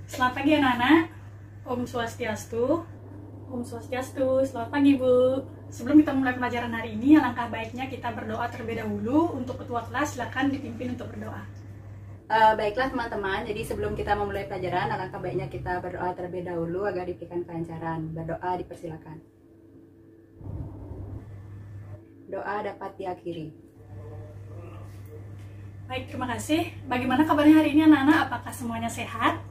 Selamat pagi anak-anak. Om Swastiastu. Om Swastiastu. Selamat pagi Bu. Sebelum kita mulai pelajaran hari ini, alangkah baiknya kita berdoa terlebih dahulu. Untuk ketua kelas silakan dipimpin untuk berdoa. Baiklah teman-teman, jadi sebelum kita memulai pelajaran, alangkah baiknya kita berdoa terlebih dahulu agar diberikan kelancaran. Berdoa dipersilakan. Doa dapat diakhiri. Baik, terima kasih. Bagaimana kabarnya hari ini anak-anak? Apakah semuanya sehat?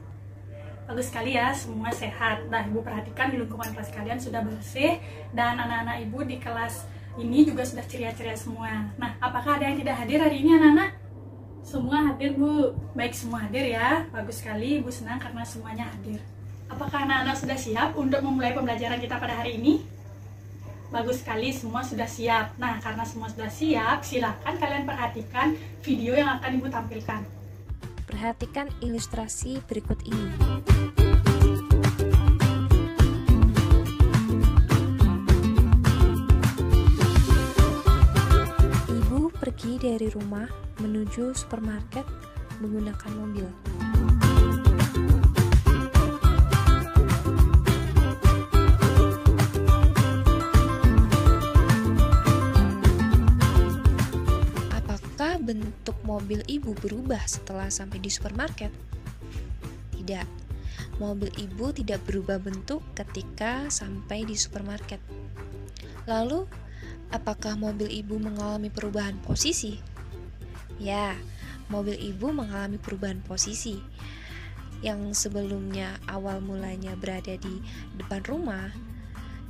Bagus sekali ya, semua sehat. Nah, Ibu perhatikan di lingkungan kelas kalian sudah bersih, dan anak-anak Ibu di kelas ini juga sudah ceria-ceria semua. Nah, apakah ada yang tidak hadir hari ini anak-anak? Semua hadir Bu. Baik, semua hadir ya. Bagus sekali, Ibu senang karena semuanya hadir. Apakah anak-anak sudah siap untuk memulai pembelajaran kita pada hari ini? Bagus sekali, semua sudah siap. Nah, karena semua sudah siap, silakan kalian perhatikan video yang akan Ibu tampilkan. Perhatikan ilustrasi berikut ini. Ibu pergi dari rumah menuju supermarket menggunakan mobil. Apakah bentuk mobil ibu berubah setelah sampai di supermarket? Tidak, mobil ibu tidak berubah bentuk ketika sampai di supermarket. Lalu, apakah mobil ibu mengalami perubahan posisi? Ya, mobil ibu mengalami perubahan posisi. Yang sebelumnya awal mulanya berada di depan rumah,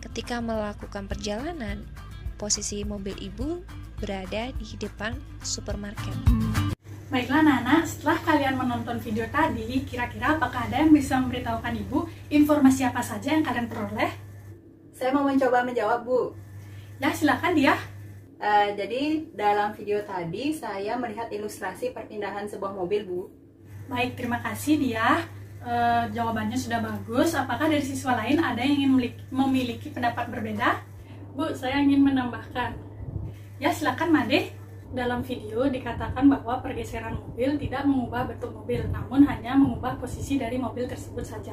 ketika melakukan perjalanan, posisi mobil ibu berada di depan supermarket. Baiklah anak-anak, setelah kalian menonton video tadi, kira-kira apakah ada yang bisa memberitahukan Ibu informasi apa saja yang kalian peroleh? Saya mau mencoba menjawab, Bu. Ya, silakan dia. Jadi dalam video tadi saya melihat ilustrasi perpindahan sebuah mobil, Bu. Baik, terima kasih dia. Jawabannya sudah bagus. Apakah dari siswa lain ada yang ingin memiliki pendapat berbeda? Bu, saya ingin menambahkan. Ya, silakan Made. Dalam video dikatakan bahwa pergeseran mobil tidak mengubah bentuk mobil, namun hanya mengubah posisi dari mobil tersebut saja.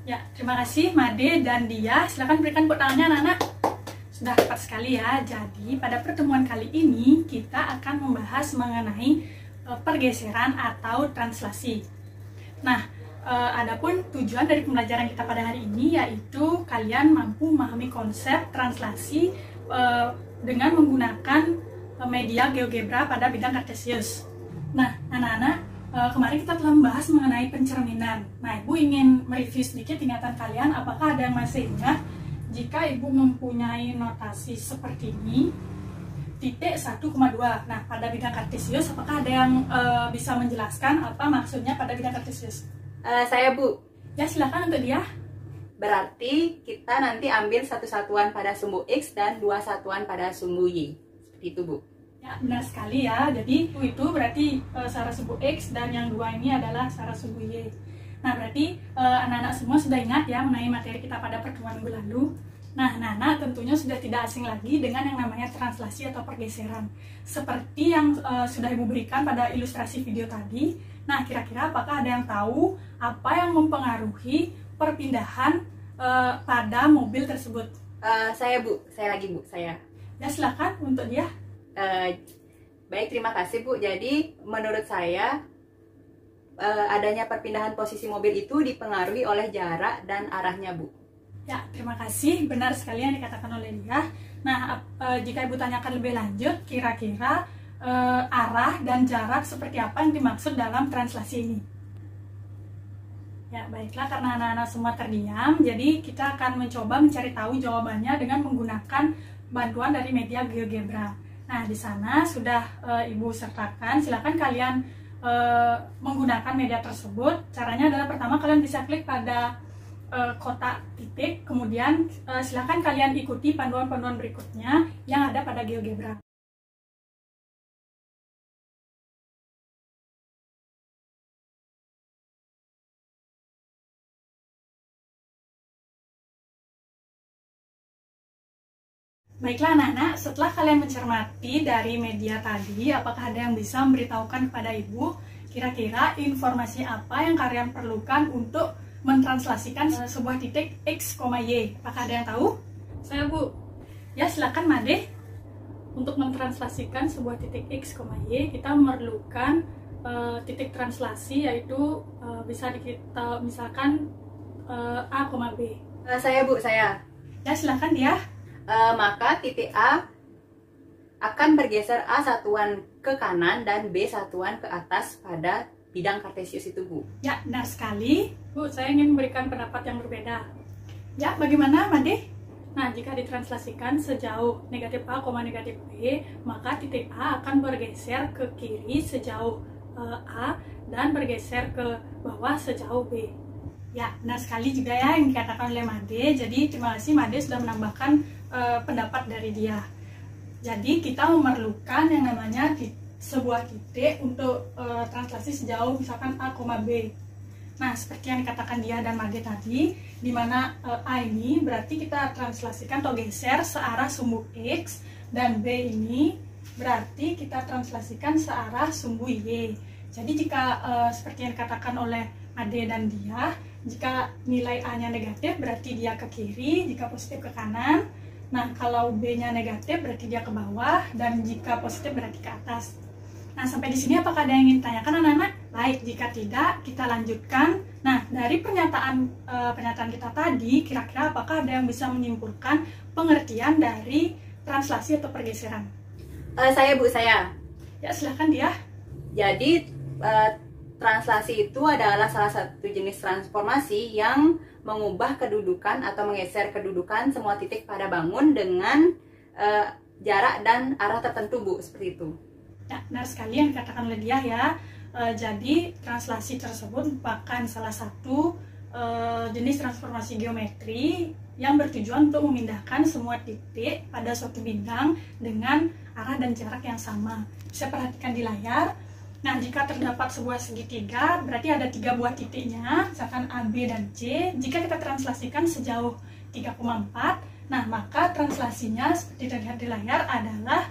Ya, terima kasih Made dan dia. Silakan berikan tepuk tangannya anak-anak. Sudah tepat sekali ya. Jadi pada pertemuan kali ini kita akan membahas mengenai pergeseran atau translasi. Nah, adapun tujuan dari pembelajaran kita pada hari ini yaitu kalian mampu memahami konsep translasi dengan menggunakan media GeoGebra pada bidang Kartesius. Nah, anak-anak, kemarin kita telah membahas mengenai pencerminan. Nah, Ibu ingin mereview sedikit ingatan kalian. Apakah ada yang masih ingat jika Ibu mempunyai notasi seperti ini, titik 1,2. Nah, pada bidang Kartesius, apakah ada yang bisa menjelaskan apa maksudnya pada bidang Kartesius? Saya, Bu. Ya, silakan untuk dia. Berarti kita nanti ambil satu satuan pada sumbu X dan dua satuan pada sumbu Y. Seperti itu, Bu. Ya, benar sekali ya. Jadi itu berarti syarat sumbu X dan yang dua ini adalah syarat sumbu Y. Nah, berarti anak-anak semua sudah ingat ya mengenai materi kita pada pertemuan minggu lalu. Nah, anak-anak tentunya sudah tidak asing lagi dengan yang namanya translasi atau pergeseran. Seperti yang sudah Ibu berikan pada ilustrasi video tadi. Nah, kira-kira apakah ada yang tahu apa yang mempengaruhi perpindahan pada mobil tersebut? Saya, Bu. Saya lagi, Bu. Saya. Ya, silakan untuk dia. Baik, terima kasih, Bu. Jadi, menurut saya, adanya perpindahan posisi mobil itu dipengaruhi oleh jarak dan arahnya, Bu. Ya, terima kasih. Benar sekali yang dikatakan oleh dia. Nah, jika Ibu tanyakan lebih lanjut, kira-kira arah dan jarak seperti apa yang dimaksud dalam translasi ini? Ya, baiklah, karena anak-anak semua terdiam, jadi kita akan mencoba mencari tahu jawabannya dengan menggunakan bantuan dari media GeoGebra. Nah, di sana sudah Ibu sertakan. Silakan kalian menggunakan media tersebut. Caranya adalah pertama kalian bisa klik pada kotak titik, kemudian silakan kalian ikuti panduan-panduan berikutnya yang ada pada GeoGebra. Baiklah anak-anak, setelah kalian mencermati dari media tadi, apakah ada yang bisa memberitahukan kepada Ibu Kira-kira informasi apa yang kalian perlukan untuk mentranslasikan sebuah titik X, Y? Apakah ada yang tahu? Saya, Bu. Ya, silakan Made. Untuk mentranslasikan sebuah titik X, Y, kita memerlukan titik translasi, yaitu bisa kita misalkan A, B. Saya, Bu, saya. Ya, silakan dia. Maka titik A akan bergeser A satuan ke kanan dan B satuan ke atas pada bidang kartesius itu, Bu. Ya, benar sekali. Bu, saya ingin memberikan pendapat yang berbeda. Ya, bagaimana, Made? Nah, jika ditranslasikan sejauh negatif A, negatif B, maka titik A akan bergeser ke kiri sejauh A dan bergeser ke bawah sejauh B. Ya, benar sekali juga ya yang dikatakan oleh Made. Jadi, terima kasih Made sudah menambahkan pendapat dari dia. Jadi kita memerlukan yang namanya sebuah titik untuk translasi sejauh misalkan A, B. Nah, seperti yang dikatakan dia dan Made tadi, di mana A ini berarti kita translasikan atau geser searah sumbu X, dan B ini berarti kita translasikan searah sumbu Y. Jadi jika seperti yang dikatakan oleh Made dan dia, jika nilai A-nya negatif berarti dia ke kiri, jika positif ke kanan. Nah, kalau B-nya negatif berarti dia ke bawah, dan jika positif berarti ke atas. Nah, sampai di sini apakah ada yang ingin ditanyakan anak-anak? Baik, jika tidak, kita lanjutkan. Nah, dari pernyataan kita tadi, kira-kira apakah ada yang bisa menyimpulkan pengertian dari translasi atau pergeseran? Saya, Bu, saya. Ya, silahkan dia. Jadi, translasi itu adalah salah satu jenis transformasi yang mengubah kedudukan atau menggeser kedudukan semua titik pada bangun dengan jarak dan arah tertentu, Bu, seperti itu. Ya, benar sekali yang dikatakan oleh dia ya. Jadi translasi tersebut merupakan salah satu jenis transformasi geometri yang bertujuan untuk memindahkan semua titik pada suatu bidang dengan arah dan jarak yang sama. Bisa perhatikan di layar. Nah, jika terdapat sebuah segitiga, berarti ada 3 buah titiknya, misalkan A, B, dan C. Jika kita translasikan sejauh 3,4, nah maka translasinya seperti terlihat di layar adalah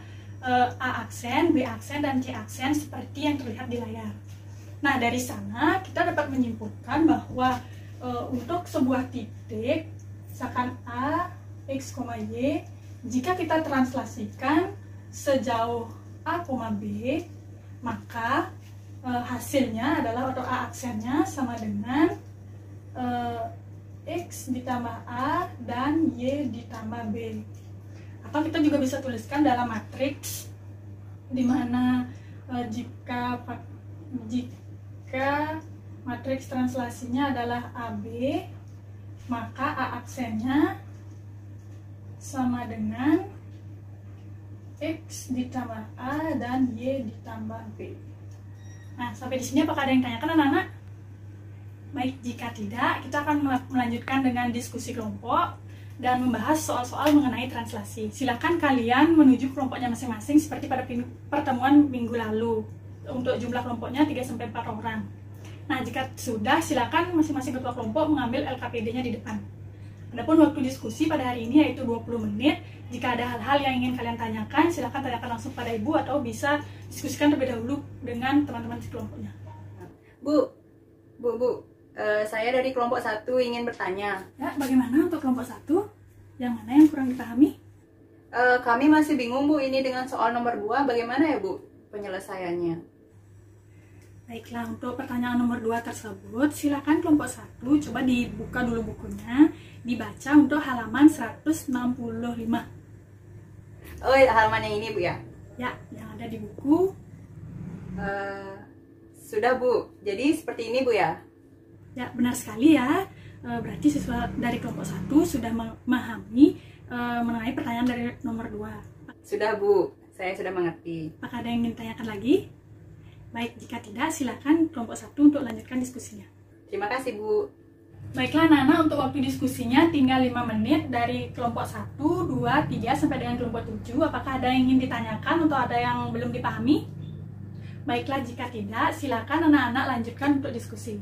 A aksen, B aksen, dan C aksen seperti yang terlihat di layar. Nah, dari sana kita dapat menyimpulkan bahwa untuk sebuah titik, misalkan A, X, Y, jika kita translasikan sejauh A, B, maka hasilnya adalah atau A aksennya sama dengan X ditambah A dan Y ditambah B. Atau kita juga bisa tuliskan dalam matriks, di mana jika matriks translasinya adalah AB, maka A aksennya sama dengan X ditambah A dan Y ditambah B. Nah, sampai di sini apakah ada yang tanyakan anak-anak? Baik, jika tidak, kita akan melanjutkan dengan diskusi kelompok dan membahas soal-soal mengenai translasi. Silakan kalian menuju kelompoknya masing-masing seperti pada pertemuan minggu lalu. Untuk jumlah kelompoknya 3-4 orang. Nah, jika sudah, silakan masing-masing ketua kelompok mengambil LKPD-nya di depan. Adapun waktu diskusi pada hari ini yaitu 20 menit. Jika ada hal-hal yang ingin kalian tanyakan, silakan tanyakan langsung pada Ibu atau bisa diskusikan terlebih dahulu dengan teman-teman di kelompoknya. Bu, saya dari kelompok 1 ingin bertanya. Ya, bagaimana untuk kelompok 1? Yang mana yang kurang dipahami? Kami masih bingung, Bu, ini dengan soal nomor 2, bagaimana ya, Bu, penyelesaiannya? Baiklah, untuk pertanyaan nomor 2 tersebut, silakan kelompok 1 coba dibuka dulu bukunya, dibaca untuk halaman 165. Oh, halaman yang ini, Bu, ya? Ya, yang ada di buku. Sudah, Bu. Jadi seperti ini, Bu, ya? Ya, benar sekali ya. Berarti siswa dari kelompok 1 sudah memahami mengenai pertanyaan dari nomor 2. Sudah, Bu. Saya sudah mengerti. Apakah ada yang ingin tanyakan lagi? Baik, jika tidak, silakan kelompok 1 untuk lanjutkan diskusinya. Terima kasih, Bu. Baiklah Nana, untuk waktu diskusinya tinggal 5 menit dari kelompok 1, 2, 3 sampai dengan kelompok 7. Apakah ada yang ingin ditanyakan atau ada yang belum dipahami? Baiklah, jika tidak, silakan anak-anak lanjutkan untuk diskusi.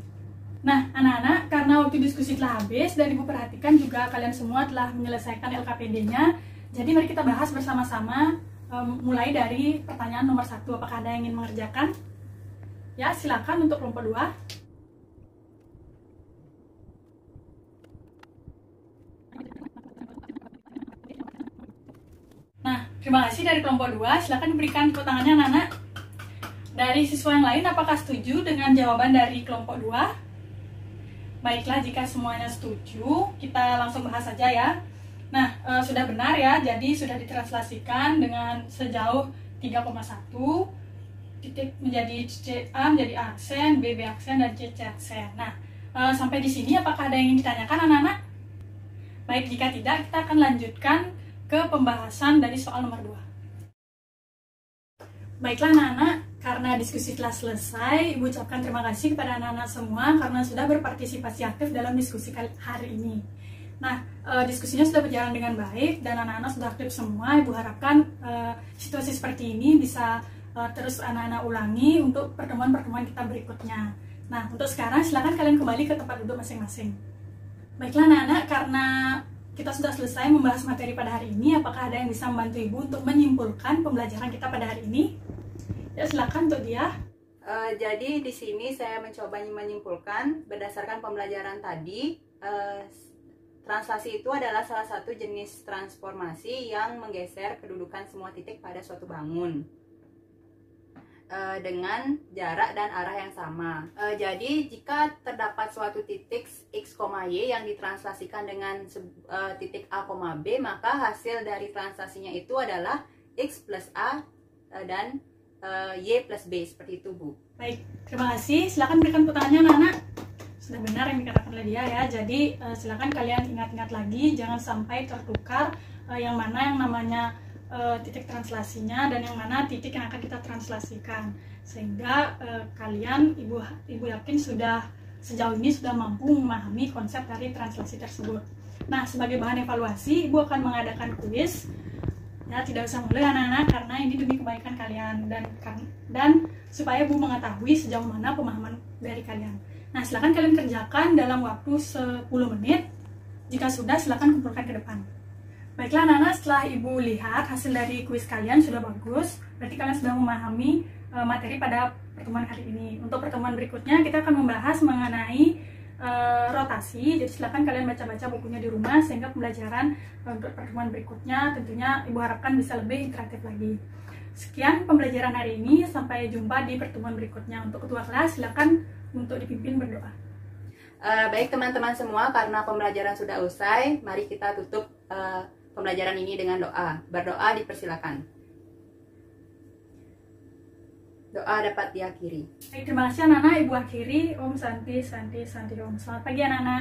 Nah, anak-anak, karena waktu diskusi telah habis dan Ibu perhatikan juga kalian semua telah menyelesaikan LKPD-nya. Jadi mari kita bahas bersama-sama mulai dari pertanyaan nomor 1. Apakah ada yang ingin mengerjakan? Ya, silakan untuk kelompok 2. Nah, terima kasih dari kelompok 2. Silakan diberikan tepuk tangannya anak-anak. Dari siswa yang lain, apakah setuju dengan jawaban dari kelompok 2? Baiklah, jika semuanya setuju, kita langsung bahas saja ya. Nah, sudah benar ya, jadi sudah ditranslasikan dengan sejauh 3,1, titik menjadi A menjadi aksen, B aksen, dan C aksen. Nah, sampai di sini apakah ada yang ingin ditanyakan anak-anak? Baik, jika tidak, kita akan lanjutkan ke pembahasan dari soal nomor 2. Baiklah anak-anak, karena diskusi telah selesai, Ibu ucapkan terima kasih kepada anak-anak semua karena sudah berpartisipasi aktif dalam diskusi hari ini. Nah, diskusinya sudah berjalan dengan baik dan anak-anak sudah aktif semua. Ibu harapkan situasi seperti ini bisa terus anak-anak ulangi untuk pertemuan-pertemuan kita berikutnya. Nah, untuk sekarang silakan kalian kembali ke tempat duduk masing-masing. Baiklah anak-anak, karena kita sudah selesai membahas materi pada hari ini, apakah ada yang bisa membantu Ibu untuk menyimpulkan pembelajaran kita pada hari ini? Ya, silakan untuk dia. Jadi di sini saya mencoba menyimpulkan berdasarkan pembelajaran tadi. Translasi itu adalah salah satu jenis transformasi yang menggeser kedudukan semua titik pada suatu bangun dengan jarak dan arah yang sama. Jadi jika terdapat suatu titik X, Y yang ditranslasikan dengan titik A, B, maka hasil dari translasinya itu adalah X plus A dan Y plus B, seperti itu Bu. Baik, terima kasih. Silakan berikan pertanyaan anak-anak. Sudah benar yang dikatakan oleh dia ya. Jadi silakan kalian ingat-ingat lagi, jangan sampai tertukar yang mana yang namanya titik translasinya dan yang mana titik yang akan kita translasikan, sehingga kalian ibu yakin sudah sejauh ini sudah mampu memahami konsep dari translasi tersebut. Nah, sebagai bahan evaluasi, Ibu akan mengadakan kuis. Ya, tidak usah mulai anak-anak karena ini demi kebaikan kalian dan supaya Bu mengetahui sejauh mana pemahaman dari kalian. Nah, silakan kalian kerjakan dalam waktu 10 menit. Jika sudah, silakan kumpulkan ke depan. Baiklah anak-anak, setelah Ibu lihat hasil dari kuis kalian sudah bagus, berarti kalian sudah memahami materi pada pertemuan hari ini. Untuk pertemuan berikutnya kita akan membahas mengenai rotasi. Jadi silakan kalian baca-baca bukunya di rumah sehingga pembelajaran untuk pertemuan berikutnya tentunya Ibu harapkan bisa lebih interaktif lagi. Sekian pembelajaran hari ini, sampai jumpa di pertemuan berikutnya. Untuk ketua kelas silakan untuk dipimpin berdoa. Baik teman-teman semua, karena pembelajaran sudah usai, mari kita tutup pembelajaran ini dengan doa. Berdoa dipersilakan. Doa dapat diakhiri. Baik, terima kasih anak-anak. Ibu akhiri. Om Santi Santi Santi Om. Selamat pagi anak-anak.